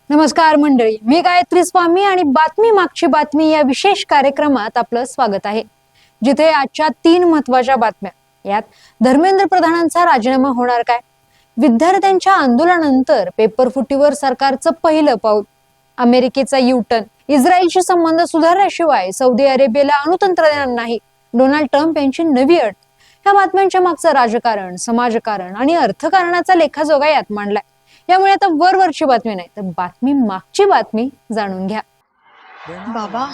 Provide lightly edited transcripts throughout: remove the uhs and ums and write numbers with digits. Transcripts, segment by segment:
नमस्कार मंडळी, मी गायत्री स्वामी आणि बातमी मागची बातमी या विशेष कार्यक्रमात आपलं स्वागत आहे, जिथे आजच्या 3 महत्त्वाच्या बातम्या. यात धर्मेंद्र प्रधानांचा राजीनामा होणार काय, विद्यार्थ्यांच्या आंदोलनानंतर पेपर फुटीवर सरकारचं पहिलं पाऊल, अमेरिकेचा युटर्न, इस्रायलशी संबंध सुधारल्याशिवाय सौदी अरेबियाला अणुतंत्रज्ञान नाही, डोनाल्ड ट्रम्प यांची नवी अट. या बातम्यांच्या मागचं राजकारण, समाजकारण आणि अर्थकारणाचा लेखाजोखा यात मांडलाय. यामुळे आता वरवरची बातमी नाही तर बातमी मागची बातमी जाणून घ्या. बाबा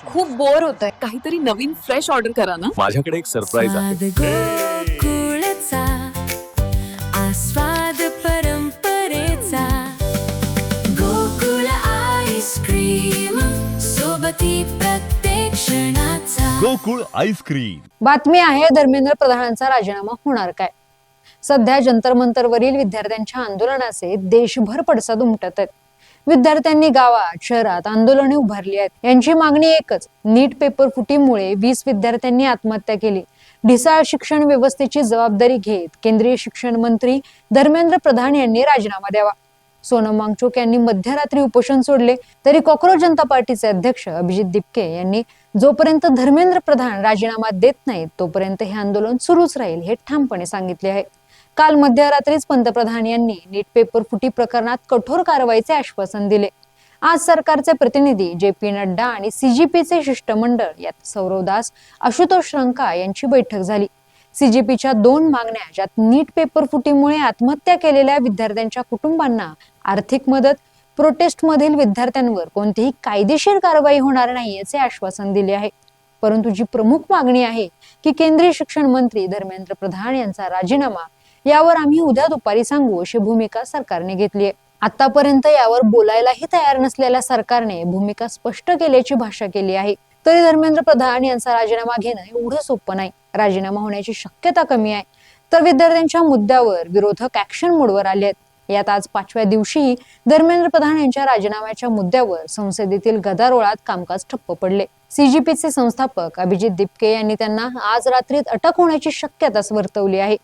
खूप बोर होतंय, काहीतरी नवीन फ्रेश ऑर्डर करा ना. माझ्याकडे एक सरप्राईज आहे. गोकुळचा आस्वाद परंपरेचा, गोकुळ आईस्क्रीम सोबती प्रत्येक क्षणाचा. गोकुळ आईस्क्रीम. बातमी आहे धर्मेंद्र प्रधानांचा राजीनामा होणार काय. सध्या जंतर मंतरवरील विद्यार्थ्यांच्या आंदोलनाचे देशभर पडसाद उमटत आहेत. विद्यार्थ्यांनी गावात शहरात आंदोलने उभारली आहेत. यांची मागणी एकच, नीट पेपर फुटीमुळे 20 विद्यार्थ्यांनी आत्महत्या केली. ढिसाळ शिक्षण व्यवस्थेची जबाबदारी घेत केंद्रीय शिक्षण मंत्री धर्मेंद्र प्रधान यांनी राजीनामा द्यावा. सोनम वांगचुक यांनी मध्यरात्री उपोषण सोडले, तरी कॉक्रोच जनता पार्टीचे अध्यक्ष अभिजित दिपके यांनी जोपर्यंत धर्मेंद्र प्रधान राजीनामा देत नाहीत तोपर्यंत हे आंदोलन सुरूच राहील हे ठामपणे सांगितले आहे. काल मध्यरात्रीच पंतप्रधान यांनी नीट पेपर फुटी प्रकरणात कठोर कारवाईचे आश्वासन दिले. आज सरकारचे प्रतिनिधी जे.पी. नड्डा आणि सीजीपीचे शिष्टमंडळ यात सौरव दास, आशुतोष रंका यांची बैठक झाली. सीजीपीच्या 2 मागण्या, ज्यात नीट पेपर फुटीमुळे आत्महत्या केलेल्या विद्यार्थ्यांच्या कुटुंबांना आर्थिक मदत, प्रोटेस्टमधील विद्यार्थ्यांवर कोणतीही कायदेशीर कारवाई होणार नाही याचे आश्वासन दिले आहे. परंतु जी प्रमुख मागणी आहे की केंद्रीय शिक्षण मंत्री धर्मेंद्र प्रधान यांचा राजीनामा, यावर आम्ही उद्या दुपारी सांगू अशी भूमिका सरकारने घेतली आहे. आतापर्यंत यावर बोलायलाही तयार नसलेल्या सरकारने भूमिका स्पष्ट केल्याची भाषा केली आहे. तरी धर्मेंद्र प्रधान यांचा राजीनामा घेणं एवढं सोपं नाही. राजीनामा होण्याची शक्यता कमी आहे. तर विद्यार्थ्यांच्या मुद्द्यावर विरोधक ऍक्शन मोडवर आले आहेत. यात आज 5व्या दिवशी धर्मेंद्र प्रधान यांच्या राजीनाम्याच्या मुद्द्यावर संसदेतील गदारोळात कामकाज ठप्प पडले. सीजीपीचे संस्थापक अभिजित दिपके यांनी त्यांना आज रात्रीत अटक होण्याची शक्यताच वर्तवली आहे.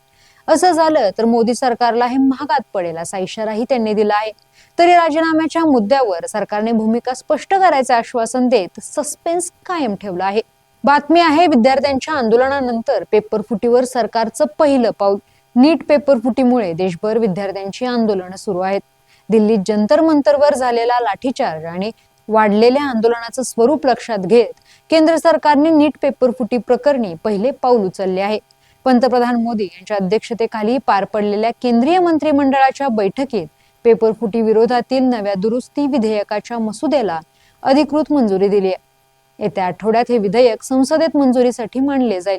असं झालं तर मोदी सरकारला हे महागात पडेल असा इशाराही त्यांनी दिला आहे. तरी राजीनाम्याच्या मुद्द्यावर सरकारने भूमिका स्पष्ट करायचे आश्वासन देत सस्पेन्स कायम ठेवला आहे. बातमी आहे विद्यार्थ्यांच्या आंदोलनानंतर पेपर फुटीवर सरकारचं पहिलं पाऊल. नीट पेपर फुटीमुळे देशभर विद्यार्थ्यांची आंदोलनं सुरू आहेत. दिल्लीत जंतर मंतरवर झालेला लाठीचार्ज आणि वाढलेल्या आंदोलनाचं स्वरूप लक्षात घेत केंद्र सरकारने नीट पेपर फुटी प्रकरणी पहिले पाऊल उचलले आहे. पंतप्रधान मोदी यांच्या अध्यक्षतेखाली पार पडलेल्या केंद्रीय मंत्रिमंडळाच्या बैठकीत पेपर फुटी विरोधातील नव्या दुरुस्ती विधेयकाच्या मसुद्याला अधिकृत मंजुरी दिली आहे. येत्या आठवड्यात हे विधेयक संसदेत मंजुरीसाठी मांडले जाईल.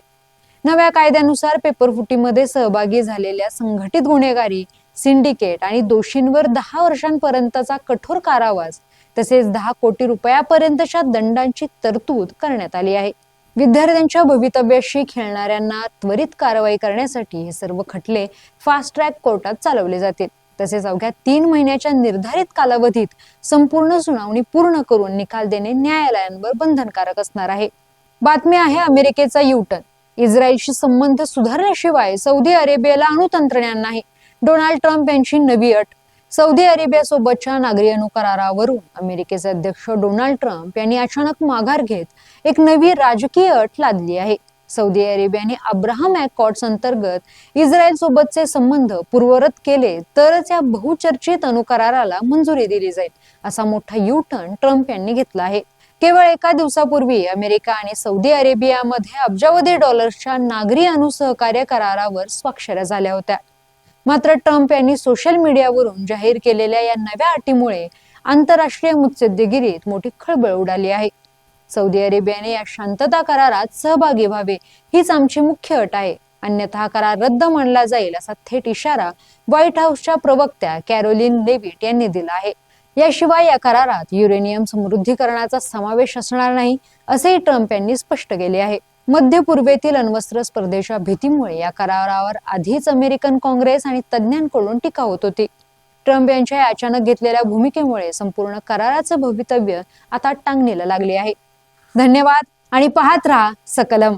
नव्या कायद्यानुसार पेपर फुटीमध्ये सहभागी झालेल्या संघटित गुन्हेगारी, सिंडिकेट आणि दोषींवर 10 वर्षांपर्यंतचा कठोर कारावास तसेच 10 कोटी रुपयापर्यंतच्या दंडांची तरतूद करण्यात आली आहे. विद्यार्थ्यांच्या भवितव्याशी खेळणाऱ्यांना त्वरित कारवाई करण्यासाठी हे सर्व खटले फास्ट ट्रॅक कोर्टात चालवले जातील. तसेच अवघ्या 3 महिन्याच्या निर्धारित कालावधीत संपूर्ण सुनावणी पूर्ण करून निकाल देणे न्यायालयांवर बंधनकारक असणार आहे. बातमी आहे अमेरिकेचा युटर्न, इस्रायलशी संबंध सुधारल्याशिवाय सौदी अरेबियाला अणुतंत्रज्ञान नाही, डोनाल्ड ट्रम्प यांची नवी अट. सौदी अरेबियासोबतच्या नागरी अणुकरारावरून अमेरिकेचे अध्यक्ष डोनाल्ड ट्रम्प यांनी अचानक माघार घेत एक नवी राजकीय अट लादली आहे. सौदी अरेबियाने अब्राहम अकॉर्ड्स अंतर्गत इस्रायल सोबतचे संबंध पूर्ववत केले तरच या बहुचर्चित अणुकराराला मंजुरी दिली जाईल, असा मोठा यू टर्न ट्रम्प यांनी घेतला आहे. केवळ एका दिवसापूर्वी अमेरिका आणि सौदी अरेबियामध्ये अब्जावधी डॉलर्सच्या नागरी अणुसहकार्य करारावर स्वाक्षऱ्या झाल्या होत्या. मात्र ट्रम्प यांनी सोशल मीडियावरून जाहीर केलेल्या या नव्या अटीमुळे आंतरराष्ट्रीय मुत्सद्देगिरीत मोठी खळबळ उडाली आहे. सौदी अरेबियाने या शांतता करारात सहभागी व्हावे हीच आमची मुख्य अट आहे, अन्यथा हा करार रद्द मानला जाईल असा थेट इशारा व्हाईट हाऊसच्या प्रवक्त्या कॅरोलिन लेविट यांनी दिला आहे. याशिवाय या करारात युरेनियम समृद्धीकरणाचा समावेश असणार नाही असेही ट्रम्प यांनी स्पष्ट केले आहे. मध्य पूर्वेतील अण्वस्त्र स्पर्धेच्या भीतीमुळे या करारावर आधीच अमेरिकन काँग्रेस आणि तज्ज्ञांकडून टीका होत होती. ट्रम्प यांच्या अचानक घेतलेल्या भूमिकेमुळे संपूर्ण कराराचं भवितव्य आता टांगणीला लागले आहे. धन्यवाद आणि पाहत रहा सकलम.